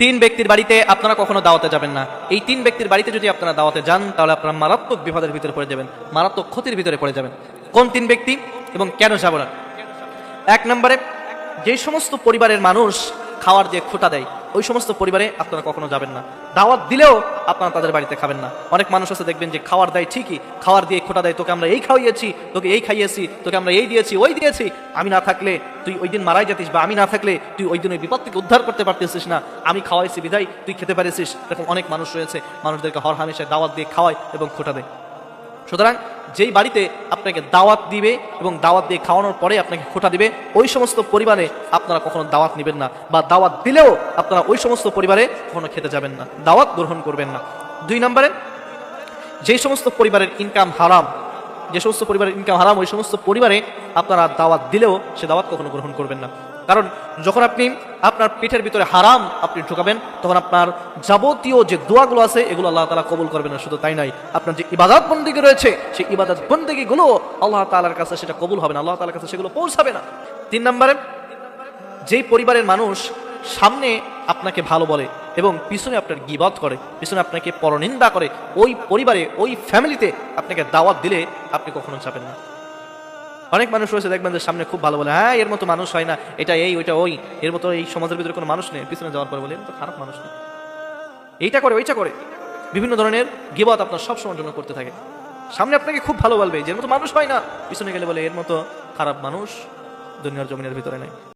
তিন ব্যক্তির বাড়িতে আপনারা কখনো দাওয়াতে যাবেন না। এই তিন ব্যক্তির বাড়িতে যদি আপনারা দাওয়াতে যান তাহলে আপনারা মারাত্মক বিপদের ভিতরে পড়ে যাবেন, মারাত্মক ক্ষতির ভিতরে পড়ে যাবেন। কোন তিন ব্যক্তি এবং কেন যাব না? এক নম্বরে, যে সমস্ত পরিবারের মানুষ খাওয়ার দিয়ে খোটা দেয় ওই সমস্ত পরিবারে আপনারা কখনো যাবেন না। দাওয়াত দিলেও আপনারা তাদের বাড়িতে খাবেন না। অনেক মানুষ আছে দেখবেন যে খাওয়ার দেয় ঠিকই, খাওয়ার দিয়ে খোটা দেয়, তোকে আমরা এই খাওয়াইয়েছি, তোকে এই খাইয়েছি, তোকে আমরা এই দিয়েছি ওই দিয়েছি, আমি না থাকলে তুই ওই দিন মারাই যেতিস, বা আমি না থাকলে তুই ওই দিন ওই বিপদ থেকে উদ্ধার করতে পারতেছিস না, আমি খাওয়াইছি বিদায় তুই খেতে পারিস। এরকম অনেক মানুষ রয়েছে, মানুষদেরকে হর হামেশায় দাওয়াত দিয়ে খাওয়ায় এবং খোটা দেয়। সুতরাং যেই বাড়িতে আপনাকে দাওয়াত দিবে এবং দাওয়াত দিয়ে খাওয়ানোর পরে আপনাকে খোটা দিবে ওই সমস্ত পরিবারে আপনারা কখনো দাওয়াত নেবেন না, বা দাওয়াত দিলেও আপনারা ওই সমস্ত পরিবারে কখনো খেতে যাবেন না, দাওয়াত গ্রহণ করবেন না। দুই নম্বরে, যে সমস্ত পরিবারের ইনকাম হারাম, যে সমস্ত পরিবারের ইনকাম হারাম ওই সমস্ত পরিবারে আপনারা দাওয়াত দিলেও সে দাওয়াত কখনো গ্রহণ করবেন না। কারণ যখন আপনি আপনার পেটের ভিতরে হারাম আপনি ঢুকাবেন তখন আপনার যাবতীয় যে দোয়াগুলো আছে এগুলো আল্লাহ তাআলা কবুল করবেন না। শুধু তাই নয়, আপনার যে ইবাদত বন্দেগী রয়েছে সেই ইবাদত বন্দেগীগুলো আল্লাহ তাআলার কাছে সেটা কবুল হবে না, আল্লাহ তাআলার কাছে সেগুলো পৌঁছাবে না। তিন নম্বরে, যেই পরিবারের মানুষ সামনে আপনাকে ভালো বলে এবং পিছনে আপনার গীবত করে, পিছনে আপনাকে পরনিন্দা করে, ওই পরিবারে ওই ফ্যামিলিতে আপনাকে দাওয়াত দিলে আপনি কখনো যাবেন না। অনেক মানুষ রয়েছে দেখবেন যে সামনে খুব ভালো বলে, হ্যাঁ এর মতো মানুষ হয় না, এটা এই ওইটা ওই, এর মতো এই সমাজের ভিতরে কোনো মানুষ নেই, পিছনে যাওয়ার পর বলে এর মতো খারাপ মানুষ নেই, এইটা করে ওইটা করে বিভিন্ন ধরনের গীবত আপনার সব সময়ের জন্য করতে থাকে। সামনে আপনাকে খুব ভালো বলবে যে এর মতো মানুষ হয় না, পিছনে গেলে বলে এর মতো খারাপ মানুষ দুনিয়ার জমিনের ভিতরে নেই।